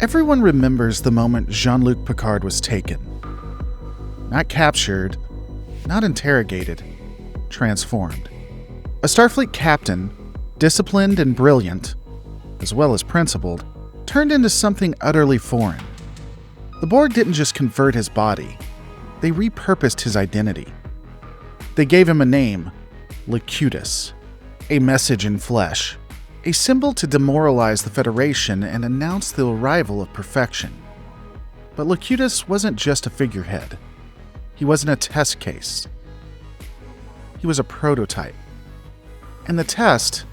Everyone remembers the moment Jean-Luc Picard was taken. Not captured, not interrogated, transformed. A Starfleet captain, disciplined and brilliant, as well as principled, turned into something utterly foreign. The Borg didn't just convert his body, they repurposed his identity. They gave him a name, Locutus, a message in flesh, a symbol to demoralize the Federation and announce the arrival of perfection. But Locutus wasn't just a figurehead. He wasn't a test case. He was a prototype. And the test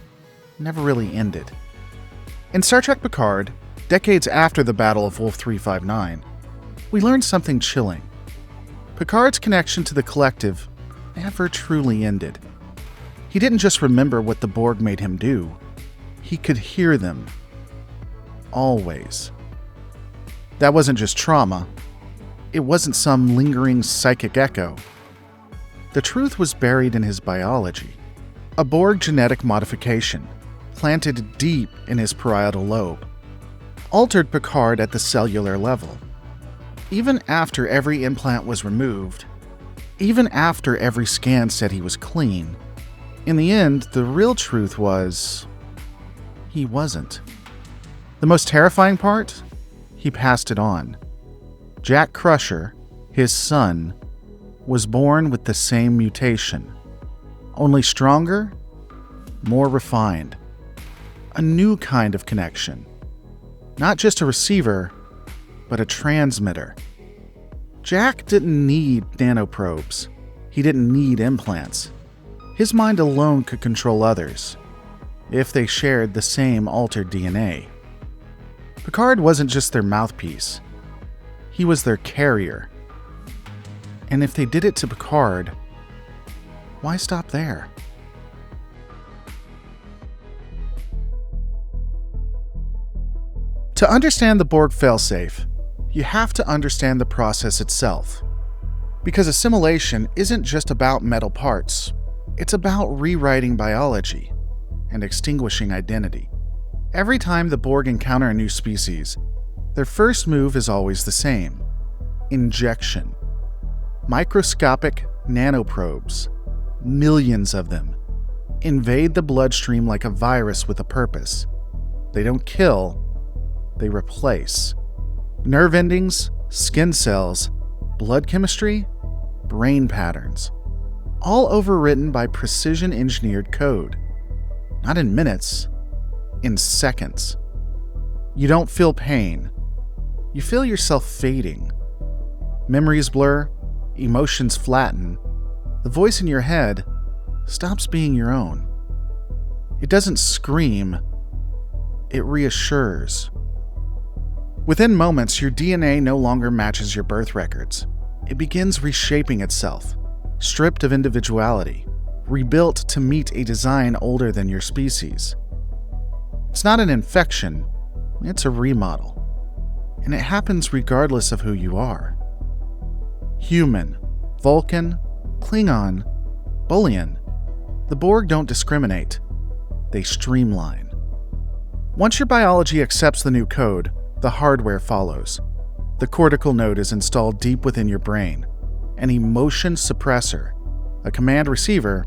never really ended. In Star Trek Picard, decades after the Battle of Wolf 359, we learned something chilling. Picard's connection to the collective never truly ended. He didn't just remember what the Borg made him do. He could hear them. Always. That wasn't just trauma. It wasn't some lingering psychic echo. The truth was buried in his biology. A Borg genetic modification, planted deep in his parietal lobe, altered Picard at the cellular level. Even after every implant was removed, even after every scan said he was clean, in the end, the real truth was, he wasn't. The most terrifying part? He passed it on. Jack Crusher, his son, was born with the same mutation. Only stronger, more refined. A new kind of connection. Not just a receiver, but a transmitter. Jack didn't need nanoprobes. He didn't need implants. His mind alone could control others, if they shared the same altered DNA. Picard wasn't just their mouthpiece. He was their carrier. And if they did it to Picard, why stop there? To understand the Borg failsafe, you have to understand the process itself. Because assimilation isn't just about metal parts, it's about rewriting biology and extinguishing identity. Every time the Borg encounter a new species, their first move is always the same: injection. Microscopic nanoprobes, millions of them, invade the bloodstream like a virus with a purpose. They don't kill, they replace. Nerve endings, skin cells, blood chemistry, brain patterns, all overwritten by precision-engineered code. Not in minutes, in seconds. You don't feel pain. You feel yourself fading. Memories blur, emotions flatten. The voice in your head stops being your own. It doesn't scream, it reassures. Within moments, your DNA no longer matches your birth records. It begins reshaping itself, stripped of individuality, rebuilt to meet a design older than your species. It's not an infection, it's a remodel. And it happens regardless of who you are. Human, Vulcan, Klingon, Boolean. The Borg don't discriminate. They streamline. Once your biology accepts the new code, the hardware follows. The cortical node is installed deep within your brain, an emotion suppressor, a command receiver,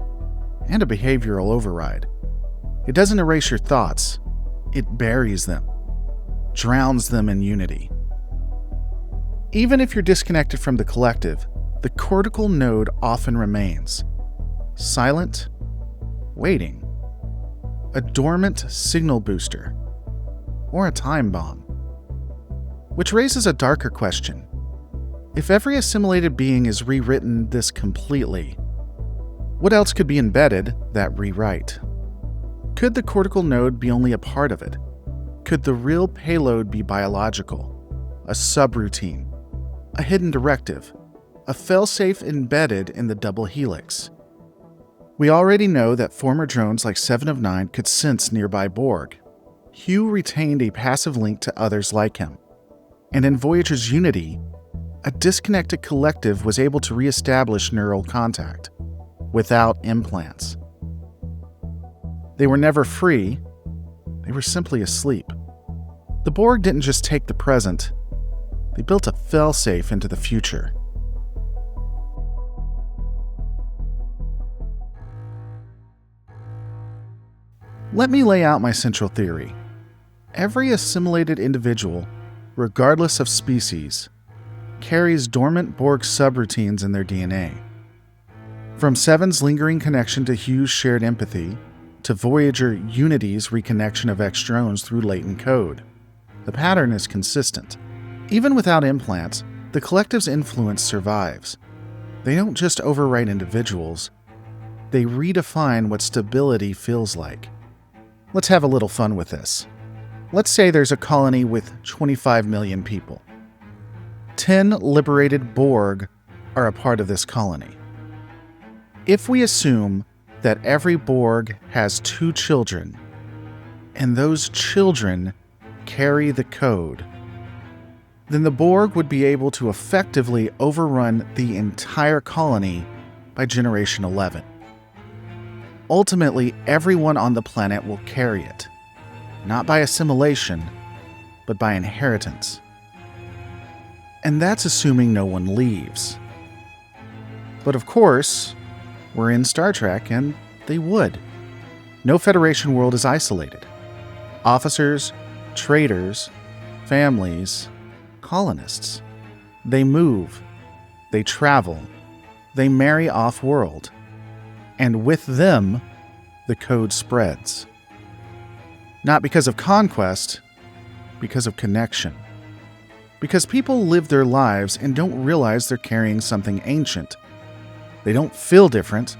and a behavioral override. It doesn't erase your thoughts, it buries them, drowns them in unity. Even if you're disconnected from the collective, the cortical node often remains, silent, waiting, a dormant signal booster, or a time bomb. Which raises a darker question. If every assimilated being is rewritten this completely, what else could be embedded that rewrite? Could the cortical node be only a part of it? Could the real payload be biological, a subroutine, a hidden directive, a failsafe embedded in the double helix? We already know that former drones like 7 of 9 could sense nearby Borg. Hugh retained a passive link to others like him. And in Voyager's Unity, a disconnected collective was able to reestablish neural contact without implants. They were never free, they were simply asleep. The Borg didn't just take the present, they built a failsafe into the future. Let me lay out my central theory. Every assimilated individual, regardless of species, carries dormant Borg subroutines in their DNA. From Seven's lingering connection to Hugh's shared empathy, to Voyager Unity's reconnection of X-drones through latent code, the pattern is consistent. Even without implants, the collective's influence survives. They don't just overwrite individuals, they redefine what stability feels like. Let's have a little fun with this. Let's say there's a colony with 25 million people. 10 liberated Borg are a part of this colony. If we assume that every Borg has 2 children, and those children carry the code, then the Borg would be able to effectively overrun the entire colony by Generation 11. Ultimately, everyone on the planet will carry it, not by assimilation, but by inheritance. And that's assuming no one leaves. But of course, we're in Star Trek, and they would. No Federation world is isolated. Officers, traders, families, colonists. They move, they travel, they marry off-world, and with them, the code spreads. Not because of conquest, because of connection. Because people live their lives and don't realize they're carrying something ancient. They don't feel different,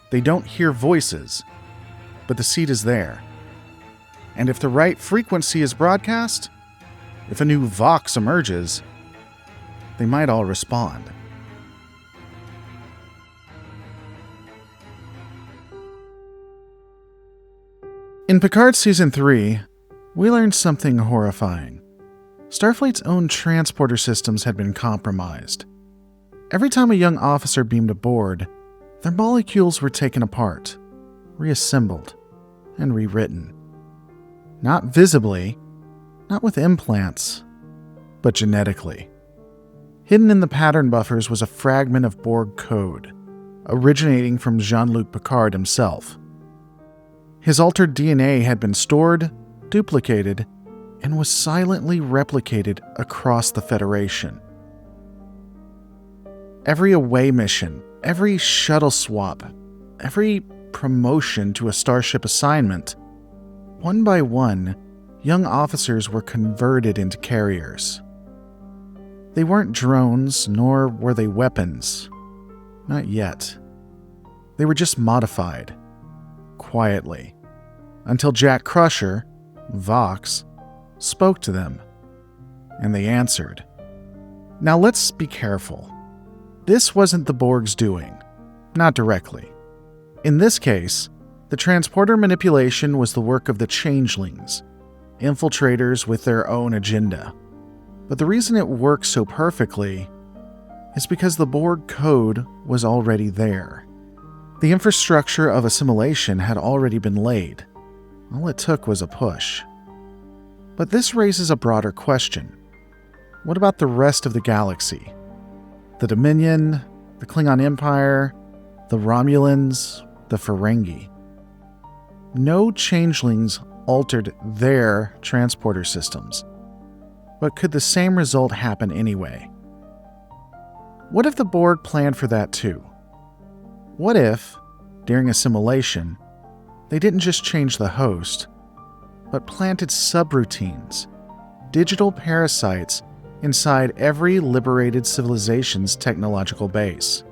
they don't hear voices, but the seed is there. And if the right frequency is broadcast, if a new vox emerges, they might all respond. In Picard Season 3, we learned something horrifying. Starfleet's own transporter systems had been compromised. Every time a young officer beamed aboard, their molecules were taken apart, reassembled, and rewritten. Not visibly, not with implants, but genetically. Hidden in the pattern buffers was a fragment of Borg code, originating from Jean-Luc Picard himself. His altered DNA had been stored, duplicated, and was silently replicated across the Federation. Every away mission, every shuttle swap, every promotion to a starship assignment, one by one, young officers were converted into carriers. They weren't drones, nor were they weapons. Not yet. They were just modified, quietly, until Jack Crusher, Vox, spoke to them, and they answered. Now let's be careful. This wasn't the Borg's doing, not directly. In this case, the transporter manipulation was the work of the changelings, infiltrators with their own agenda. But the reason it worked so perfectly is because the Borg code was already there. The infrastructure of assimilation had already been laid. All it took was a push. But this raises a broader question. What about the rest of the galaxy? The Dominion, the Klingon Empire, the Romulans, the Ferengi. No changelings altered their transporter systems. But could the same result happen anyway? What if the Borg planned for that too? What if, during assimilation, they didn't just change the host, but planted subroutines, digital parasites inside every liberated civilization's technological base?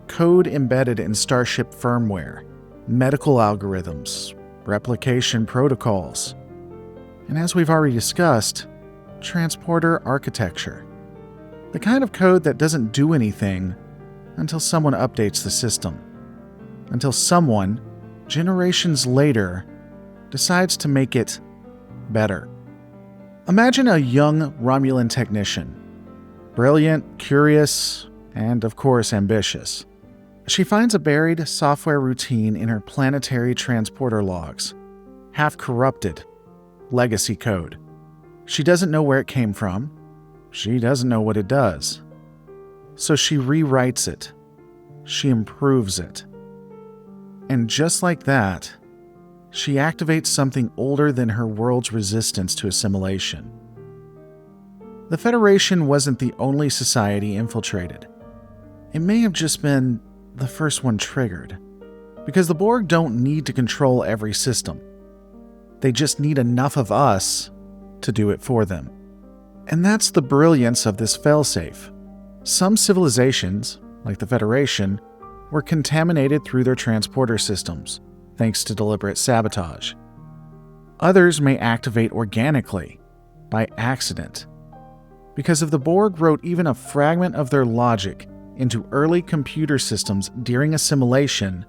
Code embedded in starship firmware, medical algorithms, replication protocols, and as we've already discussed, transporter architecture. The kind of code that doesn't do anything until someone updates the system. Until someone, generations later, decides to make it better. Imagine a young Romulan technician. Brilliant, curious, and of course ambitious. She finds a buried software routine in her planetary transporter logs. Half-corrupted, legacy code. She doesn't know where it came from. She doesn't know what it does. So she rewrites it. She improves it. And just like that, she activates something older than her world's resistance to assimilation. The Federation wasn't the only society infiltrated. It may have just been the first one triggered, because the Borg don't need to control every system. They just need enough of us to do it for them. And that's the brilliance of this failsafe. Some civilizations, like the Federation, were contaminated through their transporter systems, thanks to deliberate sabotage. Others may activate organically, by accident. Because if the Borg wrote even a fragment of their logic into early computer systems during assimilation,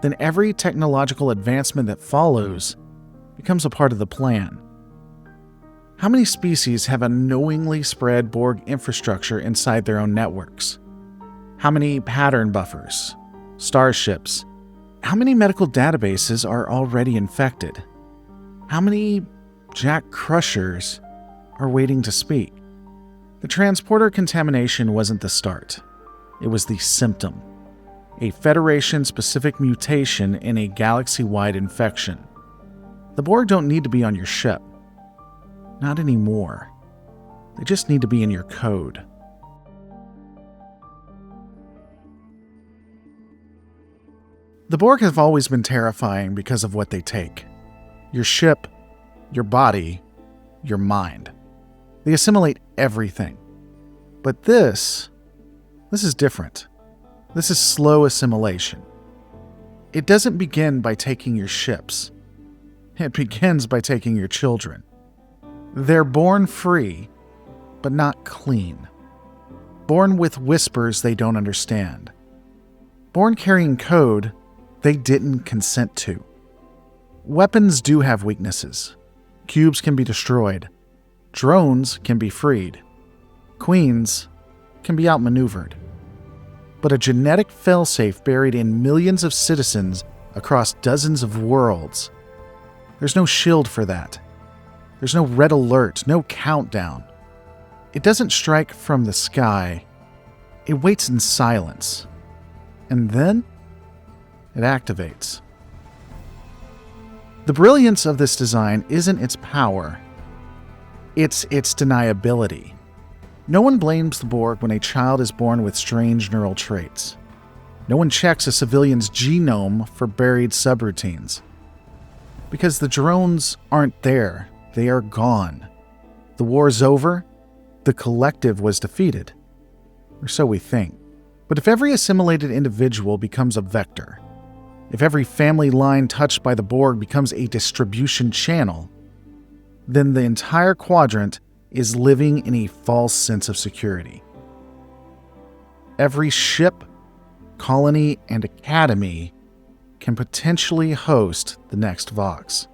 then every technological advancement that follows becomes a part of the plan. How many species have unknowingly spread Borg infrastructure inside their own networks? How many pattern buffers, starships? How many medical databases are already infected? How many Jack Crushers are waiting to speak? The transporter contamination wasn't the start. It was the symptom. A Federation-specific mutation in a galaxy-wide infection. The Borg don't need to be on your ship. Not anymore. They just need to be in your code. The Borg have always been terrifying because of what they take. Your ship, your body, your mind. They assimilate everything. But this is different. This is slow assimilation. It doesn't begin by taking your ships. It begins by taking your children. They're born free, but not clean. Born with whispers they don't understand. Born carrying code they didn't consent to. Weapons do have weaknesses. Cubes can be destroyed. Drones can be freed. Queens can be outmaneuvered. But a genetic failsafe buried in millions of citizens across dozens of worlds, there's no shield for that. There's no red alert, no countdown. It doesn't strike from the sky. It waits in silence. And then it activates. The brilliance of this design isn't its power. It's its deniability. No one blames the Borg when a child is born with strange neural traits. No one checks a civilian's genome for buried subroutines. Because the drones aren't there. They are gone. The war's over. The collective was defeated. Or so we think. But if every assimilated individual becomes a vector, if every family line touched by the Borg becomes a distribution channel, then the entire quadrant is living in a false sense of security. Every ship, colony, and academy can potentially host the next Vox.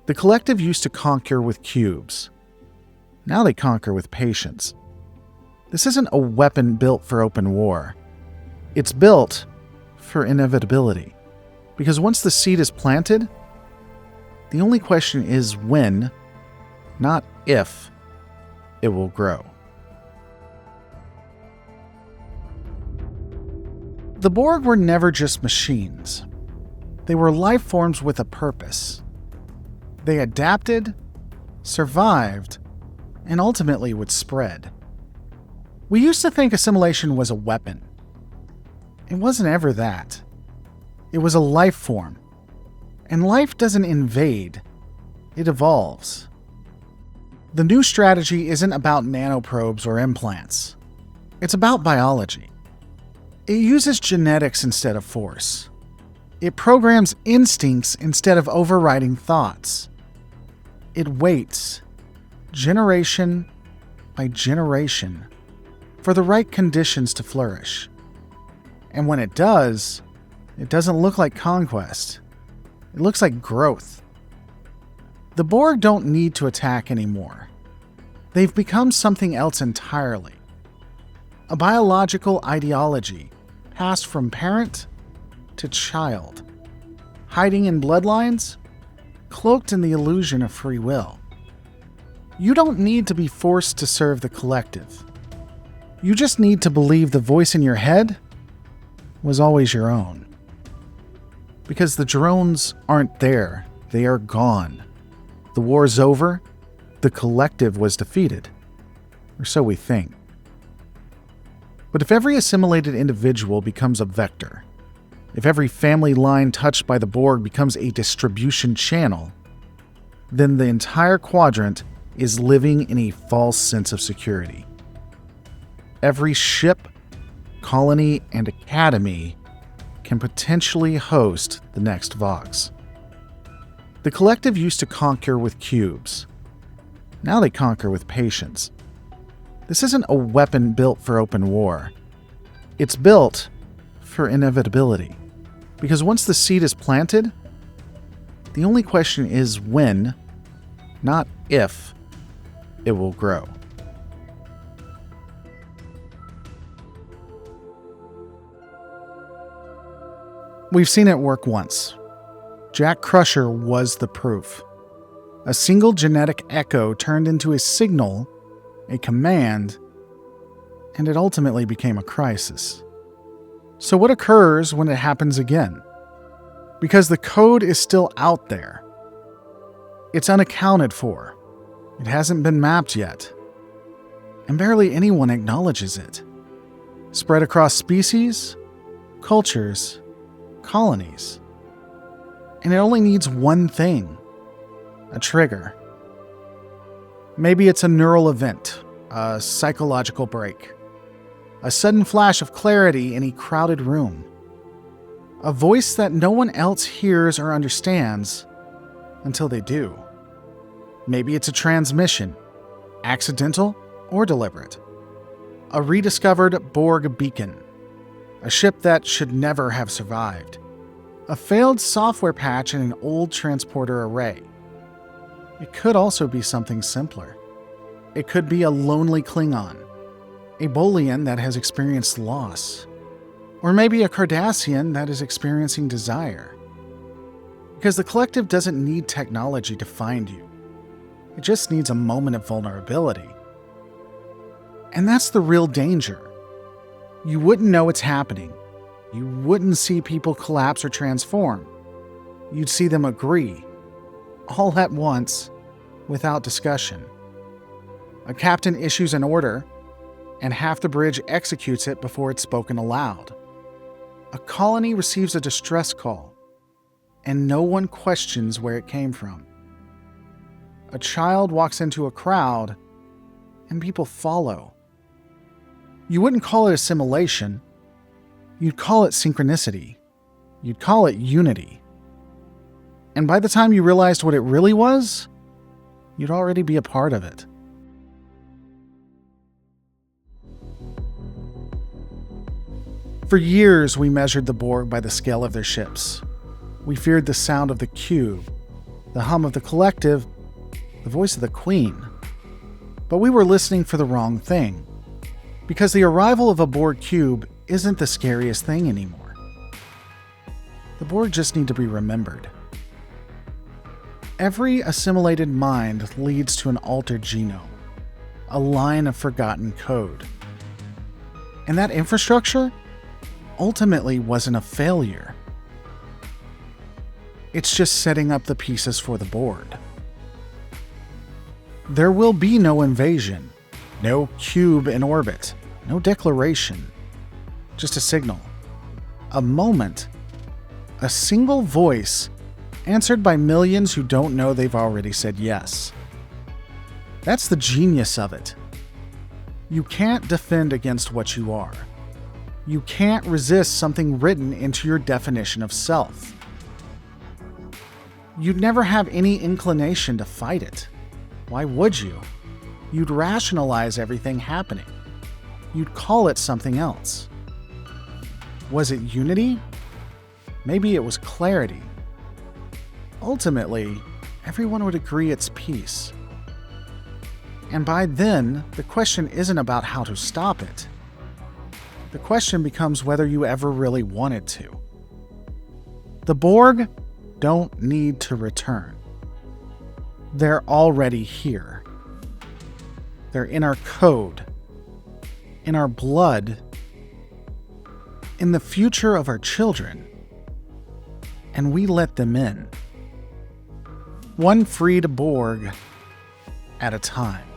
The collective used to conquer with cubes. Now they conquer with patience. This isn't a weapon built for open war. It's built for inevitability. Because once the seed is planted, the only question is when, not if, it will grow. The Borg were never just machines. They were life forms with a purpose. They adapted, survived, and ultimately would spread. We used to think assimilation was a weapon. It wasn't ever that. It was a life form. And life doesn't invade, it evolves. The new strategy isn't about nanoprobes or implants. It's about biology. It uses genetics instead of force. It programs instincts instead of overriding thoughts. It waits, generation by generation, for the right conditions to flourish. And when it does, it doesn't look like conquest. It looks like growth. The Borg don't need to attack anymore. They've become something else entirely. A biological ideology passed from parent to child, hiding in bloodlines, cloaked in the illusion of free will. You don't need to be forced to serve the collective. You just need to believe the voice in your head was always your own. Because the drones aren't there, they are gone. The war's over, the collective was defeated. Or so we think. But if every assimilated individual becomes a vector, if every family line touched by the Borg becomes a distribution channel, then the entire quadrant is living in a false sense of security. Every ship, colony, and academy can potentially host the next Vox. The collective used to conquer with cubes. Now they conquer with patience. This isn't a weapon built for open war. It's built for inevitability. Because once the seed is planted, the only question is when, not if, it will grow. We've seen it work once. Jack Crusher was the proof. A single genetic echo turned into a signal, a command, and it ultimately became a crisis. So what occurs when it happens again? Because the code is still out there. It's unaccounted for. It hasn't been mapped yet. And barely anyone acknowledges it. Spread across species, cultures, colonies. And it only needs one thing: a trigger. Maybe it's a neural event, a psychological break, a sudden flash of clarity in a crowded room, a voice that no one else hears or understands until they do. Maybe it's a transmission, accidental or deliberate, a rediscovered Borg beacon, a ship that should never have survived, a failed software patch in an old transporter array. It could also be something simpler. It could be a lonely Klingon, a Bolian that has experienced loss, or maybe a Cardassian that is experiencing desire. Because the collective doesn't need technology to find you. It just needs a moment of vulnerability. And that's the real danger. You wouldn't know it's happening. You wouldn't see people collapse or transform. You'd see them agree, all at once, without discussion. A captain issues an order, and half the bridge executes it before it's spoken aloud. A colony receives a distress call, and no one questions where it came from. A child walks into a crowd, and people follow. You wouldn't call it assimilation. You'd call it synchronicity. You'd call it unity. And by the time you realized what it really was, you'd already be a part of it. For years, we measured the Borg by the scale of their ships. We feared the sound of the cube, the hum of the collective, the voice of the Queen. But we were listening for the wrong thing. Because the arrival of a Borg cube isn't the scariest thing anymore. The Borg just need to be remembered. Every assimilated mind leads to an altered genome, a line of forgotten code. And that infrastructure ultimately wasn't a failure. It's just setting up the pieces for the board. There will be no invasion, no cube in orbit, no declaration. Just a signal, a moment, a single voice answered by millions who don't know they've already said yes. That's the genius of it. You can't defend against what you are. You can't resist something written into your definition of self. You'd never have any inclination to fight it. Why would you? You'd rationalize everything happening. You'd call it something else. Was it unity? Maybe it was clarity. Ultimately, everyone would agree it's peace. And by then, the question isn't about how to stop it. The question becomes whether you ever really wanted to. The Borg don't need to return. They're already here. They're in our code, in our blood, in the future of our children. And we let them in. One freed Borg at a time.